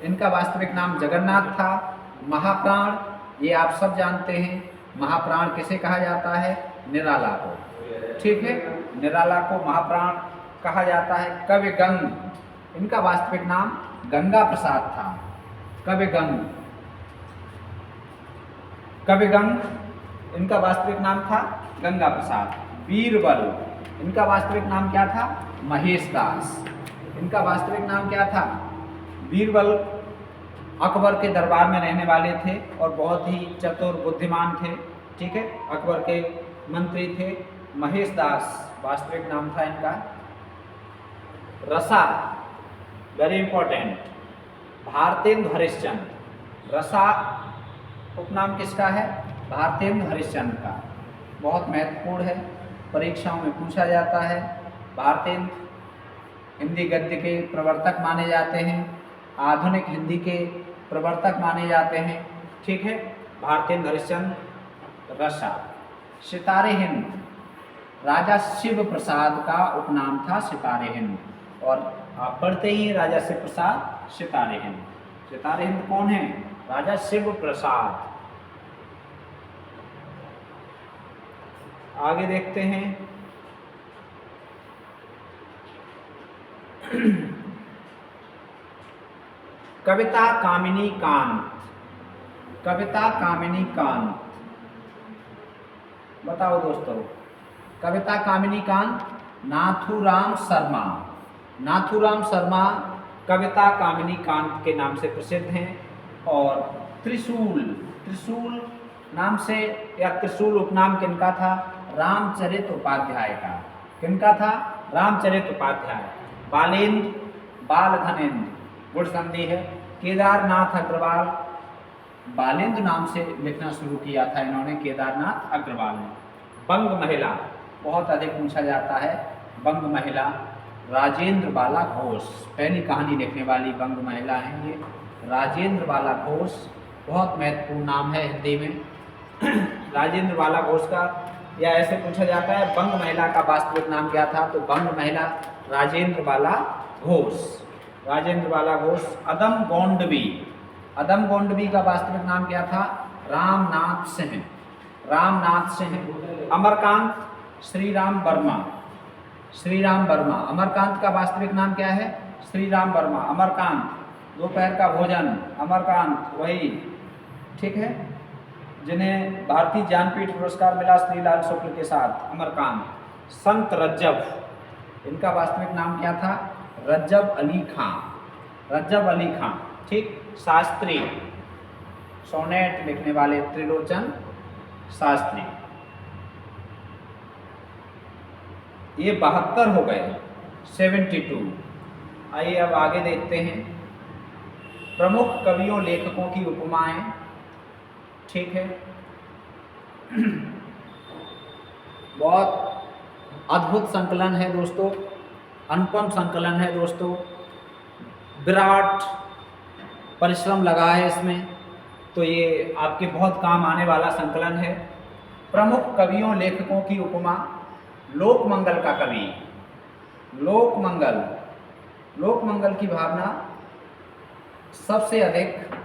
S1: इनका वास्तविक नाम जगन्नाथ था। महाप्राण, ये आप सब जानते हैं, महाप्राण किसे कहा जाता है? निराला को, ठीक है, निराला को महाप्राण कहा जाता है। कवि गंग, इनका वास्तविक नाम गंगा प्रसाद था। कवि गंग, कवि गंग, इनका वास्तविक नाम था गंगा प्रसाद। बीरबल, इनका वास्तविक नाम क्या था? महेश दास। इनका वास्तविक नाम क्या था? बीरबल अकबर के दरबार में रहने वाले थे और बहुत ही चतुर बुद्धिमान थे, ठीक है, अकबर के मंत्री थे। महेश दास वास्तविक नाम था इनका। रसा, वेरी इंपॉर्टेंट, भारतेंदु हरिश्चंद्र। रसा उपनाम किसका है? भारतेंदु हरिश्चंद्र का। बहुत महत्वपूर्ण है, परीक्षाओं में पूछा जाता है। भारतेंदु हिंदी गद्य के प्रवर्तक माने जाते हैं, आधुनिक हिंदी के प्रवर्तक माने जाते हैं, ठीक है। भारतेंदु हरिश्चंद्र। रसा। सितारे हिंद, राजा शिव प्रसाद का उपनाम था सितारे हिंद, और आप पढ़ते ही राजा शिव प्रसाद सितारे हिंद। सितारे हिंद कौन है? राजा शिव प्रसाद। आगे देखते हैं। कविता कामिनी कांत, कविता कामिनी कांत, बताओ दोस्तों। कविता कामिनी कांत नाथूराम शर्मा, नाथूराम शर्मा कविता कामिनी कांत के नाम से प्रसिद्ध हैं। और त्रिशूल, त्रिशूल नाम से या त्रिशूल उपनाम किनका था? रामचरित उपाध्याय का। किनका था? रामचरित उपाध्याय। बालेंद्र, बाल धनेन्द्र, गुण संधि है। केदारनाथ अग्रवाल, बालेंद्र नाम से लिखना शुरू किया था इन्होंने, केदारनाथ अग्रवाल ने। बंग महिला बहुत अधिक पूछा जाता है। बंग महिला राजेंद्र बाला घोष, पहली कहानी लिखने वाली बंग महिला हैं ये, राजेंद्र बाला घोष। बहुत महत्वपूर्ण नाम है हिंदी में राजेंद्र बाला घोष का। या ऐसे पूछा जाता है बंग महिला का वास्तविक नाम क्या था? तो बंग महिला राजेंद्र बाला घोष, राजेंद्र बाला घोष। अदम गोंडवी, अदम गोंडवी का वास्तविक नाम क्या था? रामनाथ सिंह, रामनाथ सिंह। अमरकांत श्रीराम वर्मा, श्रीराम वर्मा। अमरकांत का वास्तविक नाम क्या है? श्रीराम वर्मा। अमरकांत दोपहर का भोजन, अमरकांत वही, ठीक है, जिन्हें भारतीय ज्ञानपीठ पुरस्कार मिला श्रीलाल शुक्ल के साथ, अमरकांत। संत रज्जब, इनका वास्तविक नाम क्या था? रज्जब अली खां, रज्जब अली खां, ठीक। शास्त्री, सोनेट लिखने वाले त्रिलोचन शास्त्री। ये 72 हो गए, 72। आइए अब आगे देखते हैं। प्रमुख कवियों लेखकों की उपमाएं, ठीक है। बहुत अद्भुत संकलन है दोस्तों, अनुपम संकलन है दोस्तों, विराट परिश्रम लगा है इसमें, तो ये आपके बहुत काम आने वाला संकलन है। प्रमुख कवियों लेखकों की उपमा, लोकमंगल का कवि, लोकमंगल, लोकमंगल की भावना सबसे अधिक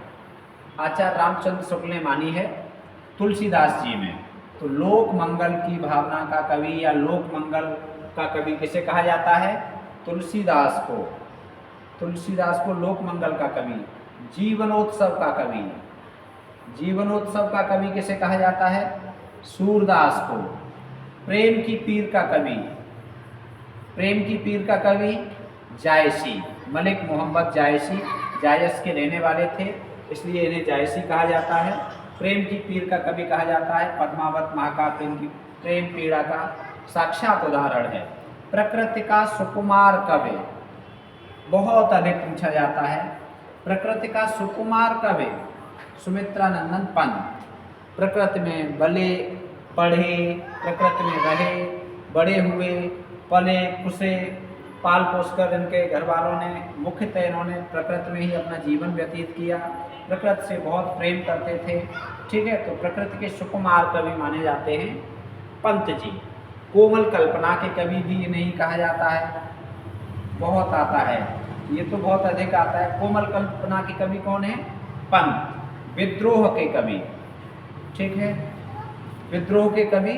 S1: आचार्य रामचंद्र शुक्ल ने मानी है तुलसीदास जी में। तो लोकमंगल की भावना का कवि या लोकमंगल का कवि किसे कहा जाता है? तुलसीदास को, तुलसीदास को लोकमंगल का कवि। जीवनोत्सव का कवि, जीवनोत्सव का कवि किसे कहा जाता है? सूरदास को। प्रेम की पीर का कवि, प्रेम की पीर का कवि जायसी, मलिक मोहम्मद जायसी, जायस के रहने वाले थे इसलिए इन्हें जायसी कहा जाता है। प्रेम की पीर का कवि कहा जाता है पद्मावत महाकाव्य की प्रेम पीड़ा का साक्षात उदाहरण है। प्रकृति का सुकुमार कवि, बहुत अधिक पूछा जाता है। प्रकृति का सुकुमार कवि सुमित्रा नंदन पंत। प्रकृति में बले पढ़े, प्रकृति में रहे, बड़े हुए, पले पुसे, पाल पोसकर इनके घर वालों ने, मुख्यतः इन्होंने प्रकृति में ही अपना जीवन व्यतीत किया, प्रकृति से बहुत प्रेम करते थे, ठीक है। तो प्रकृति के सुकुमार कवि माने जाते हैं पंत जी। कोमल कल्पना के कवि भी नहीं कहा जाता है, बहुत आता है, ये तो बहुत अधिक आता है। कोमल कल्पना के कवि कौन है? पंत। विद्रोह के कवि, ठीक है, विद्रोह के कवि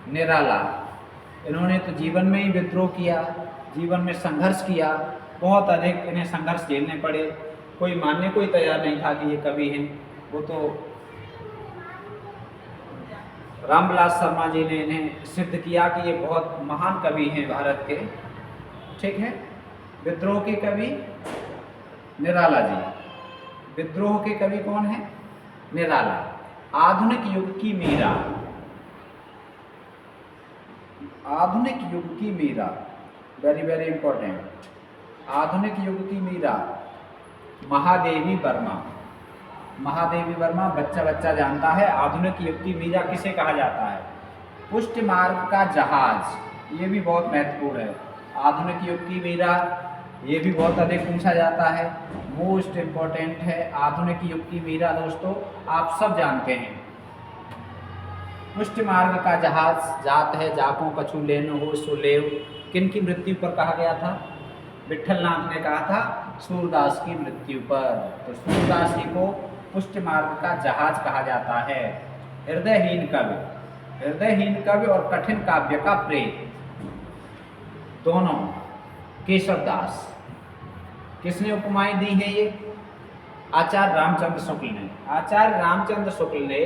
S1: निराला, इन्होंने तो जीवन में ही विद्रोह किया, जीवन में संघर्ष किया, बहुत अधिक इन्हें संघर्ष झेलने पड़े, कोई मानने को ही तैयार नहीं था कि ये कवि हैं। वो तो रामविलास शर्मा जी ने इन्हें सिद्ध किया कि ये बहुत महान कवि हैं भारत के, ठीक है। विद्रोह के कवि निराला जी। विद्रोह के कवि कौन है? निराला। आधुनिक युग की मीरा, आधुनिक युग की मीरा, वेरी वेरी इंपॉर्टेंट। आधुनिक युग की मीरा महादेवी वर्मा। महादेवी वर्मा बच्चा बच्चा जानता है। आधुनिक युग की मीरा किसे कहा जाता है? पुष्ट मार्ग का जहाज, ये भी बहुत महत्वपूर्ण है। आधुनिक युग की मीरा, ये भी बहुत अधिक पूछा जाता है, मोस्ट इम्पॉर्टेंट है। आधुनिक युग की मीरा दोस्तों आप सब जानते हैं। पुष्ट मार्ग का जहाज, जात है जाको कछु लेनो हो सो लेव, किन की मृत्यु पर कहा गया था? विठलनाथ ने कहा था सूरदास की मृत्यु पर। तो सूरदास जी को पुष्ट मार्ग का जहाज कहा जाता है। हृदयहीन कवि, हृदयहीन कवि और कठिन काव्य का प्रेत, दोनों केशव दास। किसने उपमाएं दी हैं ये? आचार्य रामचंद्र शुक्ल ने। आचार्य रामचंद्र शुक्ल ने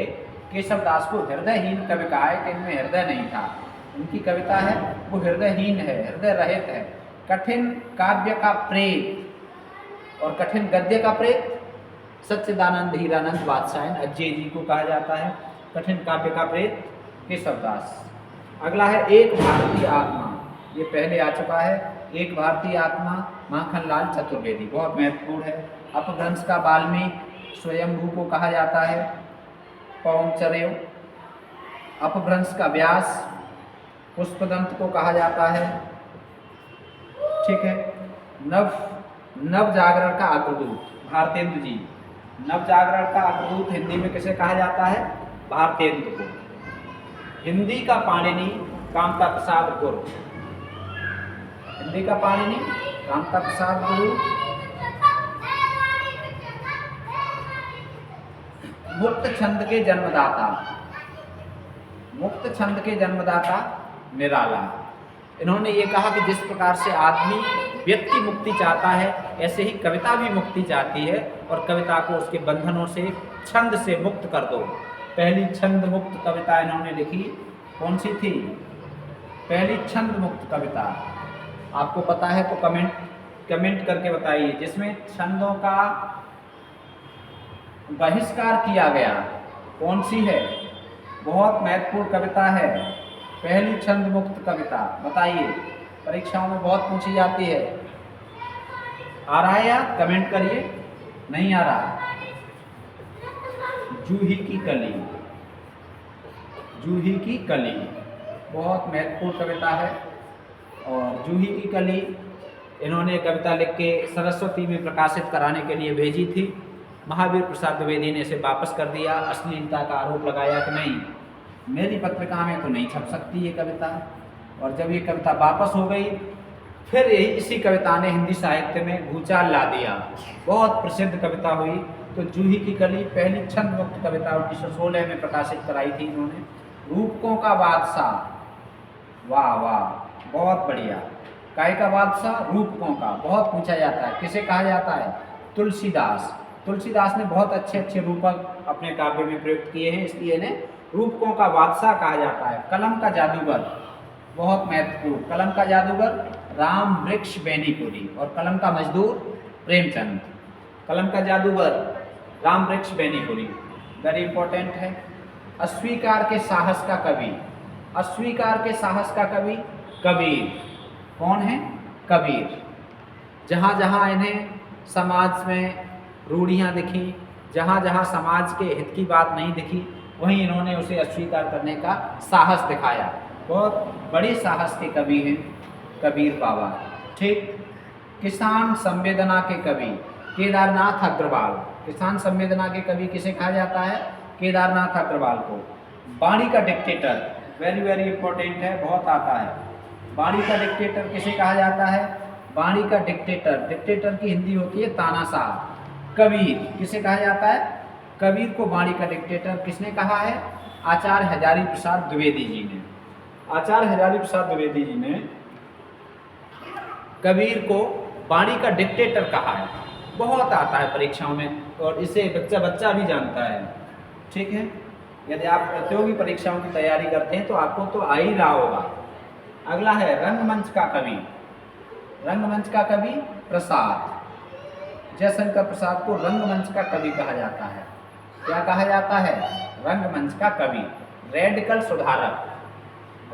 S1: केशव दास को हृदयहीन कवि कहा है कि इनमें हृदय नहीं था। उनकी कविता है वो हृदयहीन है, हृदय रहित है। कठिन काव्य का प्रेत और कठिन गद्य का प्रेत सच्चिदानंद हीरानंद बादशाह अजय जी को कहा जाता है। कठिन काव्य का प्रेत केशव दास। अगला है एक भारतीय आत्मा, ये पहले आ चुका है। एक भारतीय आत्मा माखनलाल चतुर्वेदी, बहुत महत्वपूर्ण है। अपभ्रंश का वाल्मीकि स्वयंभू को कहा जाता है। पौंचर्य। अपभ्रंश का व्यास पुष्पदंत को कहा जाता है। ठीक है। नव जागरण का अग्रदूत भारतेंदु जी। नव जागरण का अग्रदूत हिंदी में किसे कहा जाता है? भारतेंदु को। हिंदी का पाणिनि कामता प्रसाद गुरु। हिंदी का पाणिनि कामता प्रसाद गुरु। मुक्त छंद के जन्मदाता, मुक्त छंद के जन्मदाता निराला। इन्होंने ये कहा कि जिस प्रकार से आदमी व्यक्ति मुक्ति चाहता है, ऐसे ही कविता भी मुक्ति चाहती है और कविता को उसके बंधनों से, छंद से मुक्त कर दो। पहली छंद मुक्त कविता इन्होंने लिखी, कौन सी थी? पहली छंद मुक्त कविता आपको पता है तो कमेंट करके बताइए। जिसमें छंदों का बहिष्कार किया गया, कौन सी है? बहुत महत्वपूर्ण कविता है, पहली छंद मुक्त कविता। बताइए, परीक्षाओं में बहुत पूछी जाती है। आ रहा है याद? कमेंट करिए। नहीं आ रहा? जूही की कली। जूही की कली बहुत महत्वपूर्ण कविता है। और जूही की कली इन्होंने कविता लिख के सरस्वती में प्रकाशित कराने के लिए भेजी थी। महावीर प्रसाद द्विवेदी ने इसे वापस कर दिया। अश्लीलता का आरोप लगाया कि नहीं, मेरी पत्रिका में तो नहीं छप सकती ये कविता। और जब ये कविता वापस हो गई, फिर इसी कविता ने हिंदी साहित्य में भूचाल ला दिया, बहुत प्रसिद्ध कविता हुई। तो जूही की कली पहली छंद मुक्त कविता 1916 में प्रकाशित कराई थी इन्होंने। रूपकों का बादशाह, वाह वाह, बहुत बढ़िया। काय का बादशाह? रूपकों का। बहुत पूछा जाता है, किसे कहा जाता है? तुलसीदास। तुलसीदास ने बहुत अच्छे अच्छे रूपक अपने काव्य में प्रयुक्त किए हैं, इसलिए इन्हें रूपकों का बादशाह कहा जाता है। कलम का जादूगर, बहुत महत्वपूर्ण। कलम का जादूगर राम वृक्ष बेनीपुरी और कलम का मजदूर प्रेमचंद। कलम का जादूगर राम वृक्ष बेनीपुरी, वेरी इंपॉर्टेंट है। अस्वीकार के साहस का कवि, अस्वीकार के साहस का कवि कबीर। कौन है? कबीर। जहाँ जहाँ इन्हें समाज में रूढ़ियाँ दिखी, जहाँ जहाँ समाज के हित की बात नहीं दिखी, वहीं इन्होंने उसे अस्वीकार करने का साहस दिखाया। बहुत बड़े साहस के कवि हैं कबीर बाबा। ठीक। किसान संवेदना के कवि केदारनाथ अग्रवाल। किसान संवेदना के कवि किसे कहा जाता है? केदारनाथ अग्रवाल को। वाणी का डिक्टेटर, वेरी वेरी इंपॉर्टेंट है, बहुत आता है। वाणी का डिक्टेटर किसे कहा जाता है? वाणी का डिक्टेटर, डिक्टेटर की हिंदी होती है तानाशाह। कबीर किसे कहा जाता है? कबीर को वाणी का डिक्टेटर किसने कहा है? आचार्य हजारी प्रसाद द्विवेदी जी ने। आचार्य हजारी प्रसाद द्विवेदी जी ने कबीर को वाणी का डिक्टेटर कहा है। बहुत आता है परीक्षाओं में और इसे बच्चा बच्चा भी जानता है। ठीक है। यदि आप प्रतियोगी परीक्षाओं की तैयारी करते हैं तो आपको तो आ ही रहा होगा। अगला है रंगमंच का कवि। रंगमंच का कवि प्रसाद। जयशंकर प्रसाद को रंगमंच का कवि कहा जाता है। क्या कहा जाता है? रंगमंच का कवि। रेडिकल सुधारक,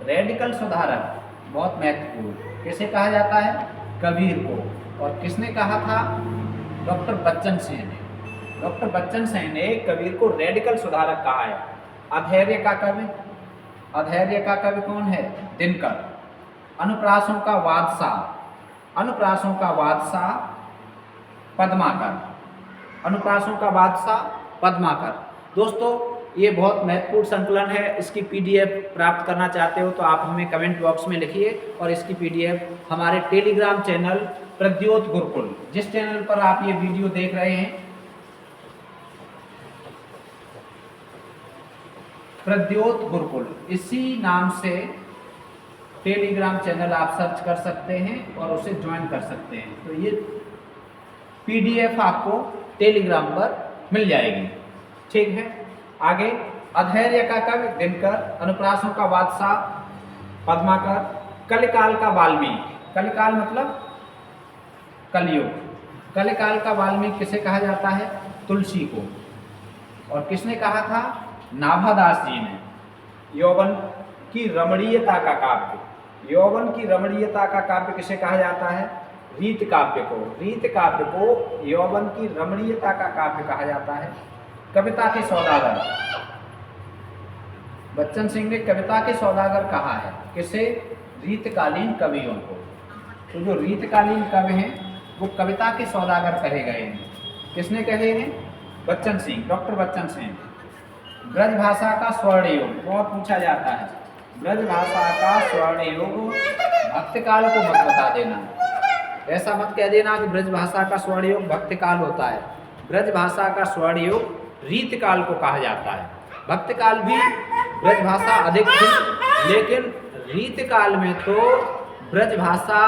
S1: रेडिकल सुधारक बहुत महत्वपूर्ण। किसे कहा जाता है? कबीर को। और किसने कहा था? डॉक्टर बच्चन सिंह ने। डॉक्टर बच्चन सिंह ने कबीर को रेडिकल सुधारक कहा है। अधैर्य का कवि, अधैर्य का कवि कौन है? दिनकर। अनुप्रासों का बादशाह, अनुप्रासों का बादशाह पद्माकर। अनुप्रासों का बादशाह पद्माकर। दोस्तों, ये बहुत महत्वपूर्ण संकलन है। इसकी पीडीएफ प्राप्त करना चाहते हो तो आप हमें कमेंट बॉक्स में लिखिए और इसकी पीडीएफ हमारे टेलीग्राम चैनल प्रद्योत गुरुकुल, जिस चैनल पर आप ये वीडियो देख रहे हैं, प्रद्योत गुरुकुल, इसी नाम से टेलीग्राम चैनल आप सर्च कर सकते हैं और उसे ज्वाइन कर सकते हैं। तो ये PDF आपको टेलीग्राम पर मिल जाएगी। ठीक है, आगे अधैर्य का कवि दिनकर, अनुप्रासों का बादशाह पद्माकर, कलिकाल का वाल्मीकि। कलिकाल मतलब कलयुग। कलिकाल का वाल्मीकि किसे कहा जाता है? तुलसी को। और किसने कहा था? नाभादास जी ने। यौवन की रमणीयता का काव्य, यौवन की रमणीयता का काव्य किसे कहा जाता है? रीत काव्य को। रीत काव्य को यौवन की रमणीयता का काव्य कहा जाता है। कविता के सौदागर, बच्चन सिंह ने कविता के सौदागर कहा है किसे? रीतकालीन कवियों को। तो जो रीतकालीन कवि हैं वो कविता के सौदागर कहे गए हैं। किसने कहे हैं? बच्चन सिंह, डॉक्टर बच्चन सिंह। ब्रज भाषा का स्वर्ण योग बहुत पूछा जाता है। ब्रज भाषा का स्वर्ण योग भक्तकाल को मत बता देना, ऐसा मत कह देना कि ब्रज भाषा का स्वर्ण योग भक्तकाल होता है। ब्रज भाषा का स्वर्ण योग रीतकाल को कहा जाता है। भक्तकाल भी ब्रज भाषा अधिक थी, लेकिन रीतकाल में तो ब्रज भाषा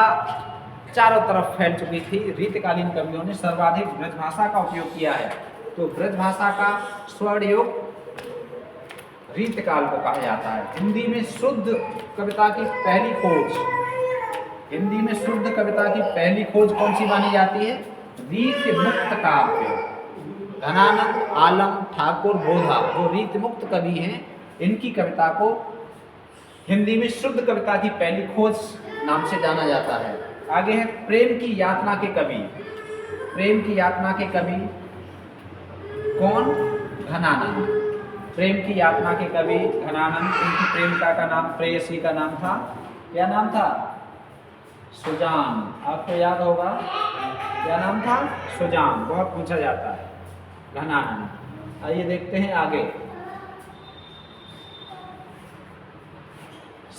S1: चारों तरफ फैल चुकी थी। रीतकालीन कवियों ने सर्वाधिक ब्रज भाषा का उपयोग किया है। तो ब्रज भाषा का स्वर्ण योग रीतकाल को कहा जाता है। हिंदी में शुद्ध कविता की पहली खोज, हिंदी में शुद्ध कविता की पहली खोज कौन सी मानी जाती है? रीत मुक्त काव्य। धनानंद आलम ठाकुर बोधा जो रीत मुक्त कवि हैं, इनकी कविता को हिंदी में शुद्ध कविता की पहली खोज नाम से जाना जाता है। आगे है प्रेम की यातना के कवि। प्रेम की यातना के कवि कौन? घनानंद। प्रेम की यातना के कवि घनानंद। इनकी प्रेमिका का नाम, प्रेयसी का नाम था, क्या नाम था? सुजान। आपको याद होगा क्या नाम था? सुजान। बहुत पूछा जाता है घनानंद। आइए देखते हैं आगे।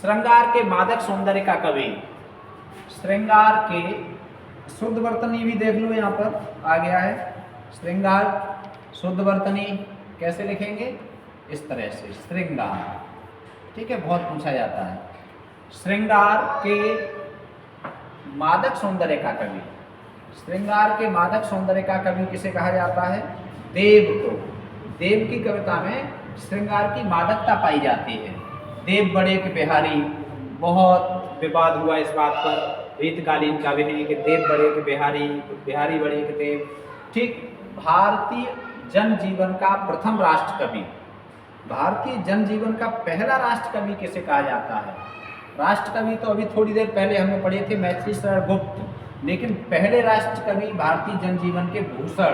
S1: श्रृंगार के मादक सौंदर्य का कवि। श्रृंगार के शुद्ध वर्तनी भी देख लो, यहाँ पर आ गया है। श्रृंगार शुद्ध वर्तनी कैसे लिखेंगे? इस तरह से, श्रृंगार। ठीक है, बहुत पूछा जाता है। श्रृंगार के मादक सौंदर्य का कवि। श्रृंगार के मादक सौंदर्य का कवि किसे कहा जाता है? देव को। देव की कविता में श्रृंगार की मादकता पाई जाती है। देव बड़े के बिहारी, बहुत विवाद हुआ इस बात पर। रीतकालीन कवि हैं कि देव बड़े के बिहारी, बिहारी बड़े के देव। ठीक, भारतीय जनजीवन का प्रथम राष्ट्र कवि, भारतीय जनजीवन का पहला राष्ट्र कवि किसे कहा जाता है? राष्ट्र कवि तो अभी थोड़ी देर पहले हमने पढ़े थे, मैथिली शरण गुप्त। लेकिन पहले राष्ट्र कवि भारतीय जनजीवन के भूषण,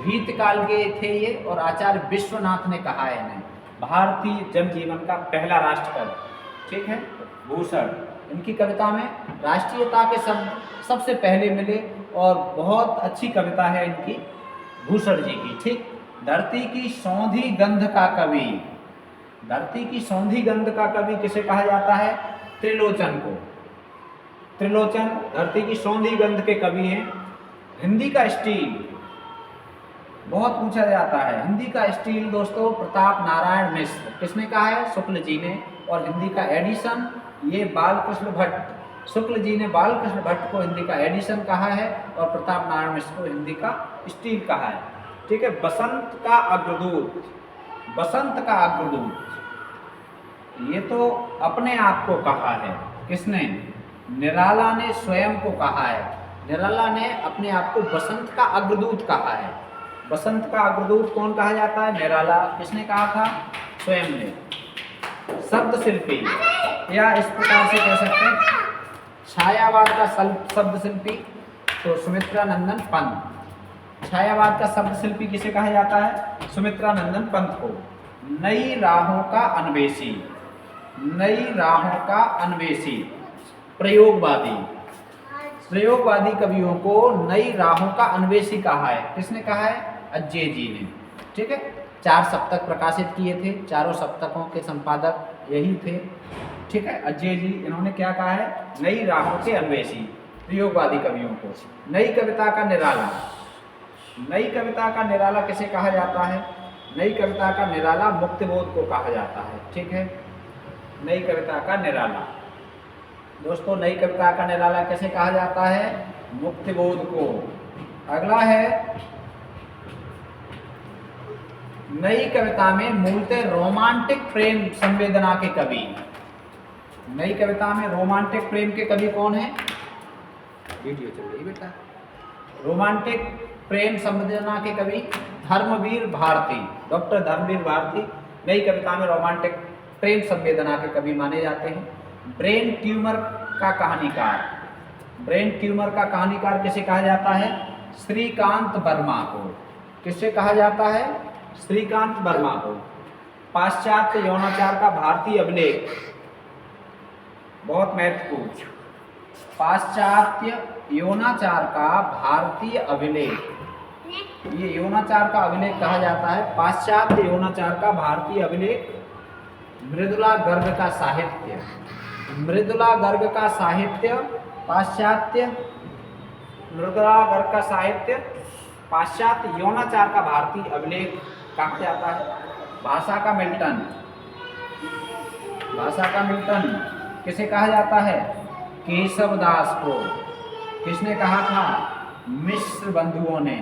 S1: रीतकाल के थे ये, और आचार्य विश्वनाथ ने कहा है इन्हें भारतीय जनजीवन का पहला राष्ट्र कवि। ठीक है, भूषण। इनकी कविता में राष्ट्रीयता के शब्द सबसे पहले मिले और बहुत अच्छी कविता है इनकी, भूषण जी की। ठीक, धरती की सौंधी गंध का कवि। धरती की सौंधी गंध का कवि किसे कहा जाता है? त्रिलोचन को। त्रिलोचन धरती की सौंधी गंध के कवि हैं। हिंदी का स्टील बहुत पूछा जाता है। हिंदी का स्टील दोस्तों प्रताप नारायण मिश्र। किसने कहा है? शुक्ल जी ने। और हिंदी का एडिशन ये बालकृष्ण भट्ट। शुक्ल जी ने बालकृष्ण भट्ट को हिंदी का एडिशन कहा है और प्रताप नारायण मिश्र को हिंदी का स्टील कहा है। ठीक है, बसंत का अग्रदूत। बसंत का अग्रदूत ये तो अपने आप को कहा है। किसने? निराला ने स्वयं को कहा है। निराला ने अपने आप को बसंत का अग्रदूत कहा है। बसंत का अग्रदूत कौन कहा जाता है? निराला। किसने कहा था? स्वयं ने। शब्द शिल्पी, या इस प्रकार से कह सकते हैं छायावाद का शब्द शिल्पी तो सुमित्रा नंदन पंत। छायावाद का शब्द शिल्पी किसे कहा जाता है? सुमित्रा नंदन पंत को। नई राहों का अन्वेषी, नई राहों का अन्वेषी, प्रयोगवादी। प्रयोगवादी कवियों को नई राहों का अन्वेषी कहा है। किसने कहा है? अजय जी ने। ठीक है, 4 सप्तक प्रकाशित किए थे, चारों सप्तकों के संपादक यही थे। ठीक है, अजय जी, इन्होंने क्या कहा है? नई राहों के अन्वेषी, प्रयोगवादी कवियों को। नई कविता का निराला, नई कविता का निराला किसे कहा जाता है? नई कविता का निराला मुक्तिबोध को कहा जाता है। ठीक है, नई कविता का निराला। दोस्तों, नई कविता का निराला कैसे कहा जाता है? मुक्तिबोध को। अगला है, नई कविता में मूलतः रोमांटिक प्रेम संवेदना के कवि। नई कविता में रोमांटिक प्रेम के कवि कौन है? वीडियो चल रही बेटा। रोमांटिक प्रेम संवेदना के कवि धर्मवीर भारती, डॉक्टर धर्मवीर भारती नई कविता में रोमांटिक प्रेम संवेदना के कवि माने जाते हैं। ब्रेन ट्यूमर का कहानीकार, ब्रेन ट्यूमर का कहानीकार किसे कहा जाता है? श्रीकांत वर्मा को। किसे कहा जाता है? श्रीकांत वर्मा को। पाश्चात्य यौनाचार का भारतीय अभिलेख, बहुत महत्वपूर्ण, पाश्चात्य यौनाचार का भारतीय अभिलेख, ये यौनाचार का अभिलेख कहा जाता है। पाश्चात्य यौनाचार का भारतीय अभिलेख। मृदुला गर्ग का साहित्य, मृदुला गर्ग का साहित्य, पाश्चात्य मृदुला गर्ग का साहित्य पाश्चात्य यौनाचार का भारतीय अभिलेख कहा जाता है। भाषा का मिल्टन, भाषा का मिल्टन किसे कहा जाता है? केशव दास को। किसने कहा था? मिश्र बंधुओं ने,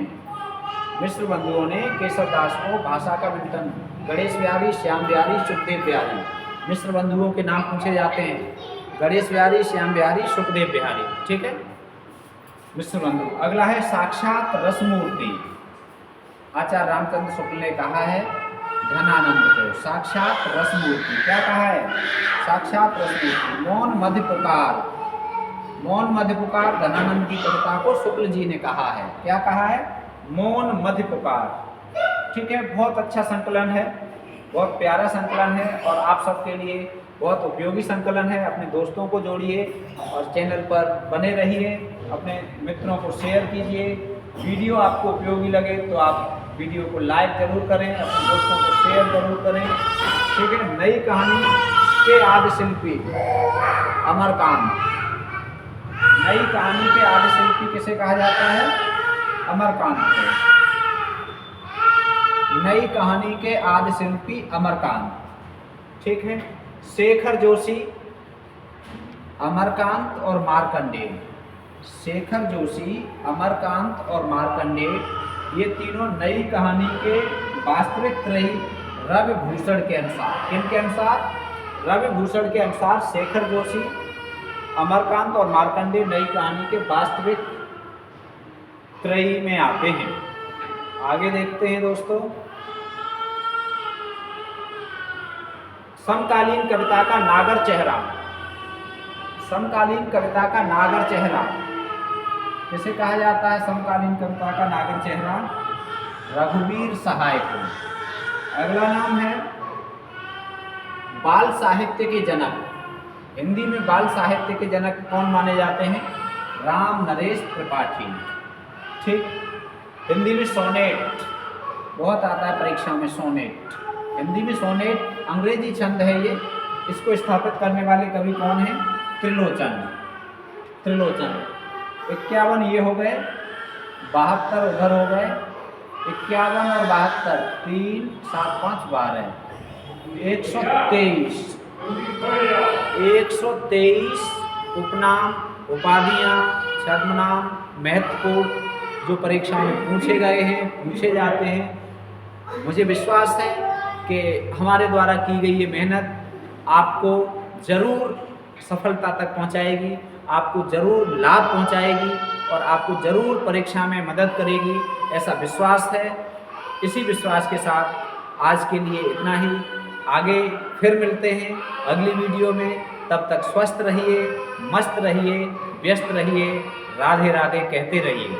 S1: मिश्र बंधुओं ने केशव दास को भाषा का मिल्टन। गणेश बिहारी, श्याम बिहारी, सुखदेव बिहारी, मिश्र बंधुओं के नाम पूछे जाते हैं। गणेश बिहारी, श्याम बिहारी, सुखदेव बिहारी। ठीक है, मिश्र बंधु। अगला है साक्षात रसमूर्ति। आचार्य रामचंद्र शुक्ल ने कहा है घनानंद को साक्षात रसमूर्ति। क्या कहा है? साक्षात रसमूर्ति। मौन मध्य पुकार, मौन मध्य पुकार घनानंद की कविता को शुक्ल जी ने कहा है। क्या कहा है? मौन मध्य पुकार। ठीक है, बहुत अच्छा संकलन है, बहुत प्यारा संकलन है और आप सबके लिए बहुत उपयोगी संकलन है। अपने दोस्तों को जोड़िए और चैनल पर बने रहिए, अपने मित्रों को शेयर कीजिए। वीडियो आपको उपयोगी लगे तो आप वीडियो को लाइक जरूर करें, अपने दोस्तों को शेयर जरूर करें। ठीक है, नई कहानी के आदि शिल्पी अमरकांत। नई कहानी के आदि शिल्पी किसे कहा जाता है? अमरकांत को। नई कहानी के आदि शिल्पी अमरकांत। ठीक है, शेखर जोशी, अमरकांत और मार्कंडेय। शेखर जोशी, अमरकांत और मार्कंडेय, ये तीनों नई कहानी के वास्तविक त्रयी रवि भूषण के अनुसार, किनके अनुसार? रवि भूषण के अनुसार शेखर जोशी, अमरकांत और मार्कंडेय नई कहानी के वास्तविक त्रयी में आते हैं। आगे देखते हैं दोस्तों, समकालीन कविता का नागर चेहरा। समकालीन कविता का नागर चेहरा किसे कहा जाता है? समकालीन कविता का नागर चेहरा रघुवीर सहाय को। अगला नाम है बाल साहित्य के जनक। हिंदी में बाल साहित्य के जनक कौन माने जाते हैं? राम नरेश त्रिपाठी। ठीक, हिंदी में सोनेट बहुत आता है परीक्षा में। सोनेट, हिंदी में सोनेट अंग्रेजी छंद है ये। इसको स्थापित करने वाले कवि कौन है? त्रिलोचन। त्रिलोचन। 51 ये हो गए, 72 उधर हो गए। 51 और 72, 3, 7, 5, 12, 123। 123 उपनाम, उपाधियाँ, छद्मनाम महत्वपूर्ण जो परीक्षा में पूछे गए हैं, पूछे जाते हैं। मुझे विश्वास है कि हमारे द्वारा की गई ये मेहनत आपको ज़रूर सफलता तक पहुंचाएगी, आपको ज़रूर लाभ पहुंचाएगी और आपको ज़रूर परीक्षा में मदद करेगी, ऐसा विश्वास है। इसी विश्वास के साथ आज के लिए इतना ही। आगे फिर मिलते हैं अगली वीडियो में। तब तक स्वस्थ रहिए, मस्त रहिए, व्यस्त रहिए, राधे राधे कहते रहिए।